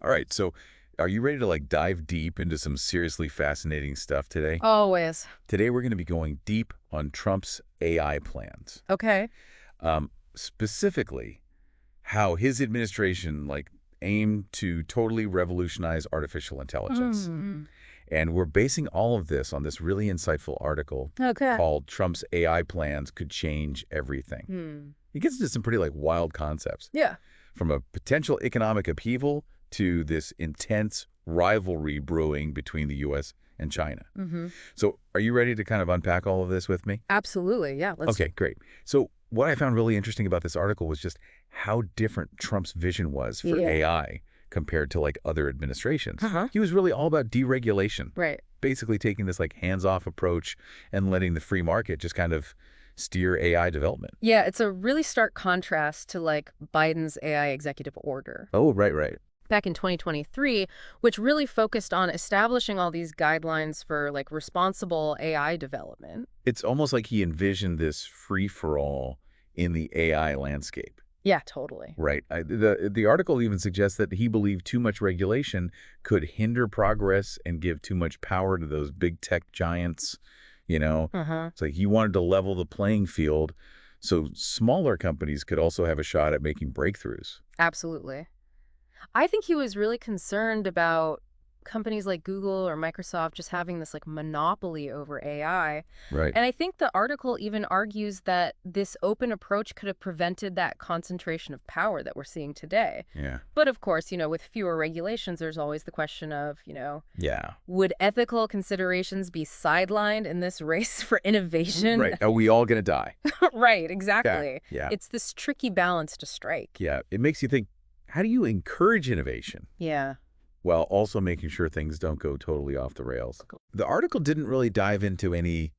All right, so are you ready to dive deep into some seriously fascinating stuff today? Always. Today we're going to be going deep on Trump's AI plans. Okay. Specifically, how his administration aimed to totally revolutionize artificial intelligence. Mm. And we're basing all of this on this really insightful article Okay. called Trump's AI Plans Could Change Everything. Hmm. It gets into some pretty wild concepts, Yeah. from a potential economic upheaval to this intense rivalry brewing between the U.S. and China. Mm-hmm. So are you ready to kind of unpack all of this with me? Absolutely. Yeah. Let's. Okay, great. So what I found really interesting about this article was just how different Trump's vision was for Yeah. AI compared to other administrations. Uh-huh. He was really all about deregulation, Right. basically taking this hands-off approach and letting the free market just kind of steer AI development. Yeah. It's a really stark contrast to Biden's AI executive order Oh, right. back in 2023, which really focused on establishing all these guidelines for responsible AI development. It's almost like he envisioned this free-for-all in the AI landscape. Yeah, totally. Right. The article even suggests that he believed too much regulation could hinder progress and give too much power to those big tech giants. Uh-huh. It's like he wanted to level the playing field so smaller companies could also have a shot at making breakthroughs. Absolutely. I think he was really concerned about companies like Google or Microsoft just having this monopoly over AI. Right. And I think the article even argues that this open approach could have prevented that concentration of power that we're seeing today. Yeah. But of course, with fewer regulations, there's always the question of, Yeah. would ethical considerations be sidelined in this race for innovation? Right. Are we all going to die? Right, exactly. Yeah. It's this tricky balance to strike. Yeah. It makes you think, how do you encourage innovation Yeah. while also making sure things don't go totally off the rails? The article didn't really dive into any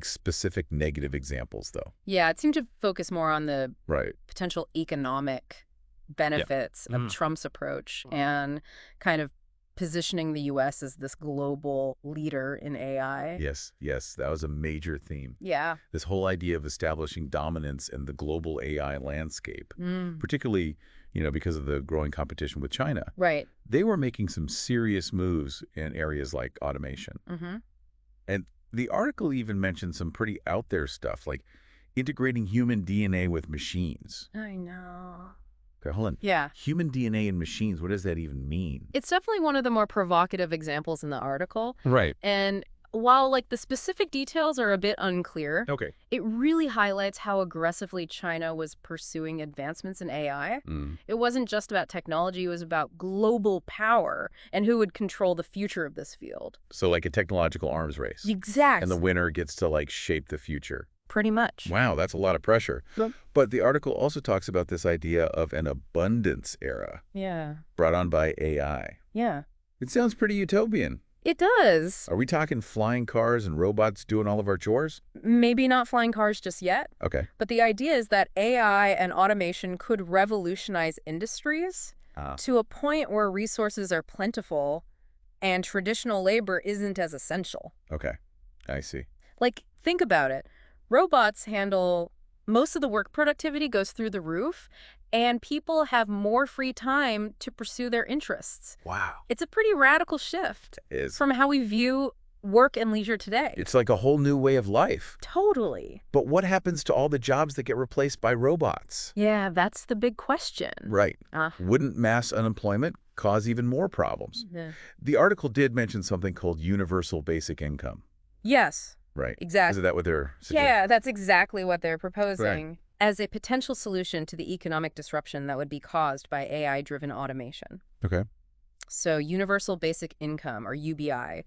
specific negative examples, though. Yeah, it seemed to focus more on the Right. potential economic benefits of Trump's approach and kind of positioning the U.S. as this global leader in AI. Yes, that was a major theme. Yeah. This whole idea of establishing dominance in the global AI landscape, Mm. particularly, because of the growing competition with China. Right. They were making some serious moves in areas like automation. Mm-hmm. And the article even mentioned some pretty out there stuff, like integrating human DNA with machines. I know. Okay, hold on. Yeah. Human DNA in machines, what does that even mean? It's definitely one of the more provocative examples in the article. Right. And while the specific details are a bit unclear, Okay. it really highlights how aggressively China was pursuing advancements in AI. It wasn't just about technology, it was about global power and who would control the future of this field. So like a technological arms race. Exactly. And the winner gets to shape the future. Pretty much. Wow, that's a lot of pressure. Yep. But the article also talks about this idea of an abundance era Yeah. brought on by AI. Yeah. It sounds pretty utopian. It does. Are we talking flying cars and robots doing all of our chores? Maybe not flying cars just yet, Okay. but the idea is that AI and automation could revolutionize industries to a point where resources are plentiful and traditional labor isn't as essential. Okay. I see. Think about it. Robots handle most of the work. Productivity goes through the roof, and people have more free time to pursue their interests. Wow. It's a pretty radical shift from how we view work and leisure today. It's like a whole new way of life. Totally. But what happens to all the jobs that get replaced by robots? Yeah, that's the big question. Right. Wouldn't mass unemployment cause even more problems? Yeah. The article did mention something called universal basic income. Yes, Right. exactly. Is that what they're suggesting? Yeah, that's exactly what they're proposing as a potential solution to the economic disruption that would be caused by AI-driven automation. Okay. So universal basic income, or UBI,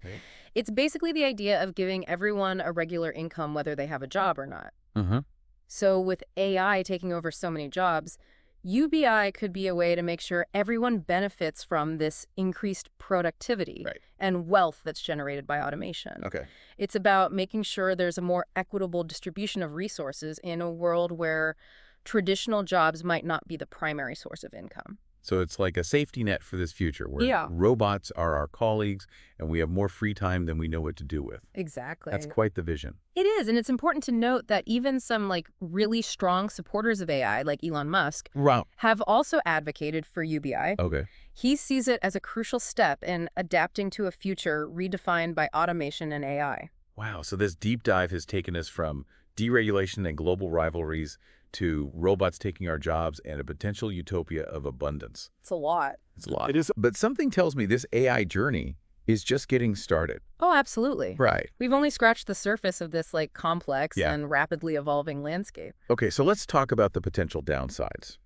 it's basically the idea of giving everyone a regular income whether they have a job or not. Mm-hmm. So with AI taking over so many jobs, UBI could be a way to make sure everyone benefits from this increased productivity and wealth that's generated by automation. Okay. It's about making sure there's a more equitable distribution of resources in a world where traditional jobs might not be the primary source of income. So it's like a safety net for this future where Yeah. robots are our colleagues and we have more free time than we know what to do with. That's Exactly. quite the vision. It is, and it's important to note that even some really strong supporters of AI, like Elon Musk, Wow. have also advocated for UBI. Okay. He sees it as a crucial step in adapting to a future redefined by automation and AI. Wow. So this deep dive has taken us from deregulation and global rivalries to robots taking our jobs and a potential utopia of abundance. It's a lot. It's a lot. It is. But something tells me this AI journey is just getting started. Oh, absolutely. Right. We've only scratched the surface of this complex Yeah. and rapidly evolving landscape. Okay, so let's talk about the potential downsides.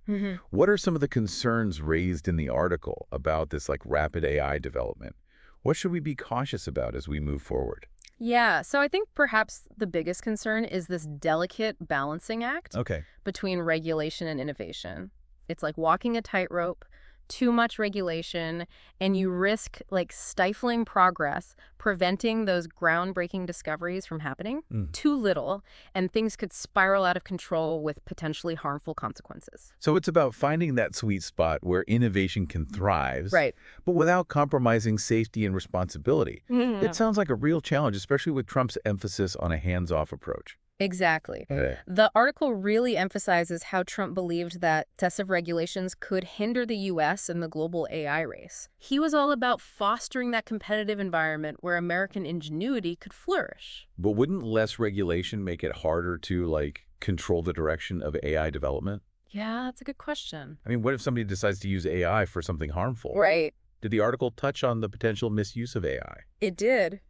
What are some of the concerns raised in the article about this rapid AI development? What should we be cautious about as we move forward? Yeah, so I think perhaps the biggest concern is this delicate balancing act Okay. between regulation and innovation. It's like walking a tightrope, too much regulation, and you risk stifling progress, preventing those groundbreaking discoveries from happening. Too little, and things could spiral out of control with potentially harmful consequences. So it's about finding that sweet spot where innovation can thrive, Right. but without compromising safety and responsibility. It sounds like a real challenge, especially with Trump's emphasis on a hands-off approach. Exactly. Okay. The article really emphasizes how Trump believed that excessive regulations could hinder the U.S. in the global AI race. He was all about fostering that competitive environment where American ingenuity could flourish. But wouldn't less regulation make it harder to, control the direction of AI development? Yeah, that's a good question. I mean, what if somebody decides to use AI for something harmful? Right. Did the article touch on the potential misuse of AI? It did.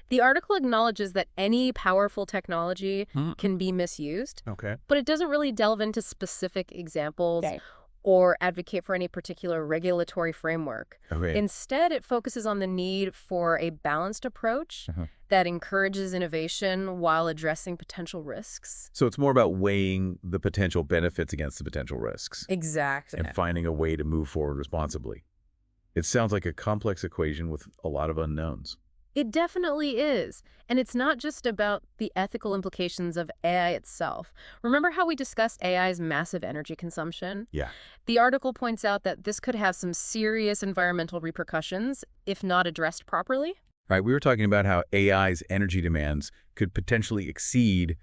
The article acknowledges that any powerful technology can be misused, Okay. but it doesn't really delve into specific examples Okay. or advocate for any particular regulatory framework. Okay. Instead, it focuses on the need for a balanced approach that encourages innovation while addressing potential risks. So it's more about weighing the potential benefits against the potential risks Exactly. and finding a way to move forward responsibly. It sounds like a complex equation with a lot of unknowns. It definitely is. And it's not just about the ethical implications of AI itself. Remember how we discussed AI's massive energy consumption? Yeah. The article points out that this could have some serious environmental repercussions if not addressed properly. Right. We were talking about how AI's energy demands could potentially exceed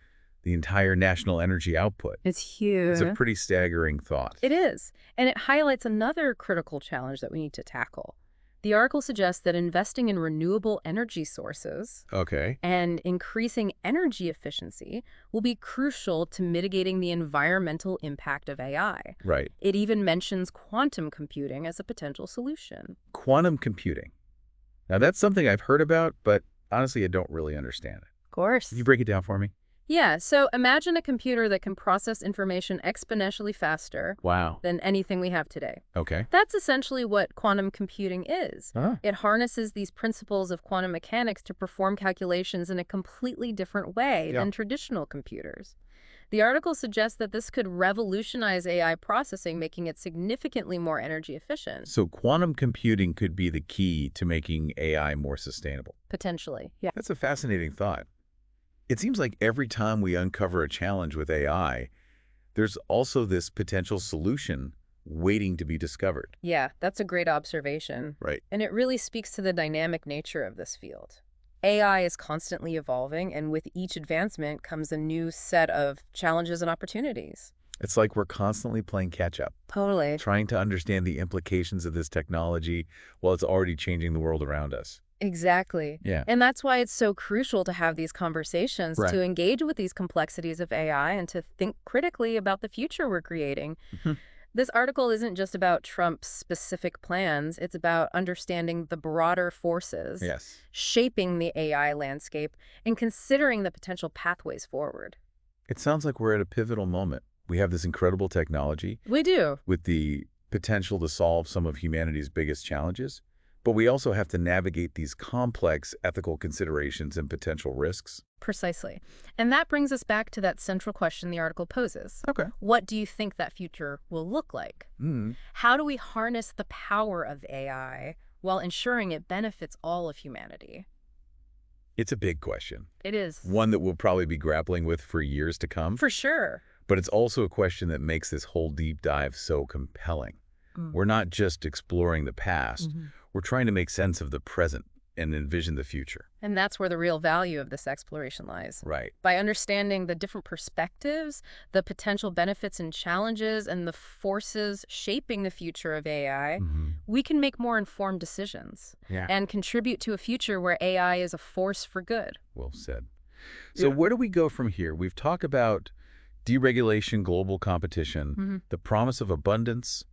the entire national energy output. It's huge. It's a pretty staggering thought. It is. And it highlights another critical challenge that we need to tackle. The article suggests that investing in renewable energy sources Okay. and increasing energy efficiency will be crucial to mitigating the environmental impact of AI. Right. It even mentions quantum computing as a potential solution. Quantum computing. Now, that's something I've heard about, but honestly, I don't really understand it. Of course. Can you break it down for me? Yeah, so imagine a computer that can process information exponentially faster Wow. than anything we have today. Okay. That's essentially what quantum computing is. Ah. It harnesses these principles of quantum mechanics to perform calculations in a completely different way than traditional computers. The article suggests that this could revolutionize AI processing, making it significantly more energy efficient. So quantum computing could be the key to making AI more sustainable. Potentially, yeah. That's a fascinating thought. It seems like every time we uncover a challenge with AI, there's also this potential solution waiting to be discovered. Yeah, that's a great observation. Right. And it really speaks to the dynamic nature of this field. AI is constantly evolving, and with each advancement comes a new set of challenges and opportunities. It's like we're constantly playing catch-up, Totally. trying to understand the implications of this technology while it's already changing the world around us. Exactly. Yeah. And that's why it's so crucial to have these conversations, Right. to engage with these complexities of AI and to think critically about the future we're creating. This article isn't just about Trump's specific plans. It's about understanding the broader forces Yes. shaping the AI landscape and considering the potential pathways forward. It sounds like we're at a pivotal moment. We have this incredible technology We do. with the potential to solve some of humanity's biggest challenges, but we also have to navigate these complex ethical considerations and potential risks. Precisely. And that brings us back to that central question the article poses. Okay. What do you think that future will look like? How do we harness the power of AI while ensuring it benefits all of humanity? It's a big question, It is. one that we'll probably be grappling with for years to come, For sure. but it's also a question that makes this whole deep dive so compelling. We're not just exploring the past. We're trying to make sense of the present and envision the future. And that's where the real value of this exploration lies. Right. By understanding the different perspectives, the potential benefits and challenges, and the forces shaping the future of AI, we can make more informed decisions and contribute to a future where AI is a force for good. Well said. So where do we go from here? We've talked about deregulation, global competition, the promise of abundance,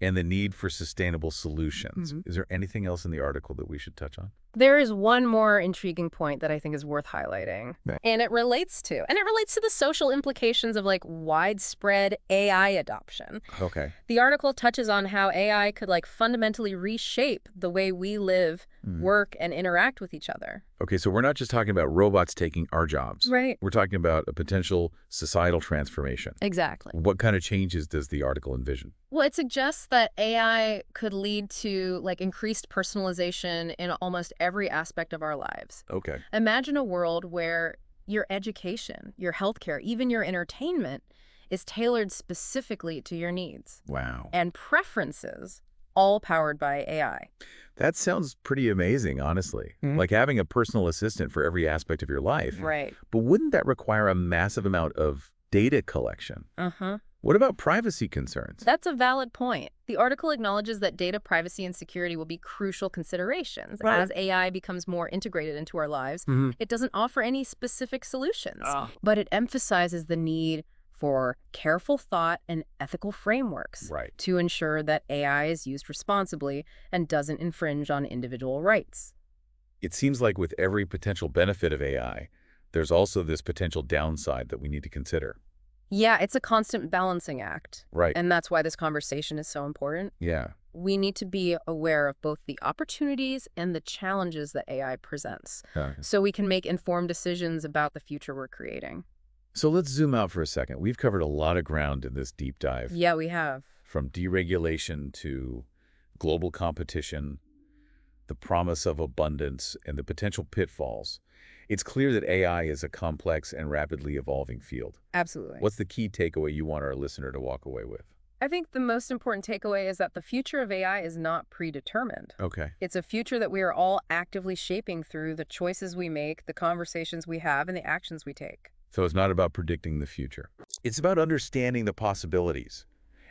and the need for sustainable solutions. Is there anything else in the article that we should touch on? There is one more intriguing point that I think is worth highlighting. And it relates to the social implications of widespread AI adoption. Okay. The article touches on how AI could fundamentally reshape the way we live, work, and interact with each other. Okay, so we're not just talking about robots taking our jobs. Right. We're talking about a potential societal transformation. Exactly. What kind of changes does the article envision? Well, it suggests that AI could lead to increased personalization in almost every aspect of our lives. Okay. Imagine a world where your education, your healthcare, even your entertainment is tailored specifically to your needs. Wow. And preferences, all powered by AI. That sounds pretty amazing, honestly. Like having a personal assistant for every aspect of your life. Right. But wouldn't that require a massive amount of data collection? What about privacy concerns? That's a valid point. The article acknowledges that data privacy and security will be crucial considerations. As AI becomes more integrated into our lives. It doesn't offer any specific solutions, but it emphasizes the need for careful thought and ethical frameworks to ensure that AI is used responsibly and doesn't infringe on individual rights. It seems like with every potential benefit of AI, there's also this potential downside that we need to consider. Yeah, it's a constant balancing act. Right. And that's why this conversation is so important. Yeah. We need to be aware of both the opportunities and the challenges that AI presents, so we can make informed decisions about the future we're creating. So let's zoom out for a second. We've covered a lot of ground in this deep dive. Yeah, we have. From deregulation to global competition, the promise of abundance, and the potential pitfalls. It's clear that AI is a complex and rapidly evolving field. Absolutely. What's the key takeaway you want our listener to walk away with? I think the most important takeaway is that the future of AI is not predetermined. Okay. It's a future that we are all actively shaping through the choices we make, the conversations we have, and the actions we take. So it's not about predicting the future. It's about understanding the possibilities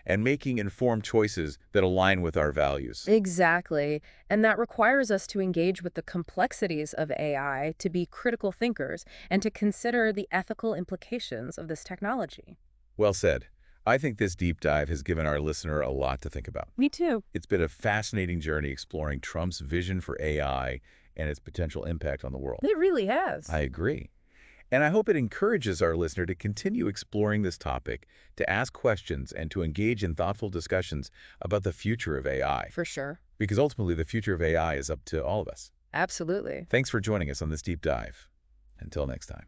and making informed choices that align with our values. Exactly. And that requires us to engage with the complexities of AI, to be critical thinkers, and to consider the ethical implications of this technology. Well said. I think this deep dive has given our listener a lot to think about. Me too. It's been a fascinating journey exploring Trump's vision for AI and its potential impact on the world. It really has. I agree. And I hope it encourages our listener to continue exploring this topic, to ask questions, and to engage in thoughtful discussions about the future of AI. For sure. Because ultimately, the future of AI is up to all of us. Absolutely. Thanks for joining us on this deep dive. Until next time.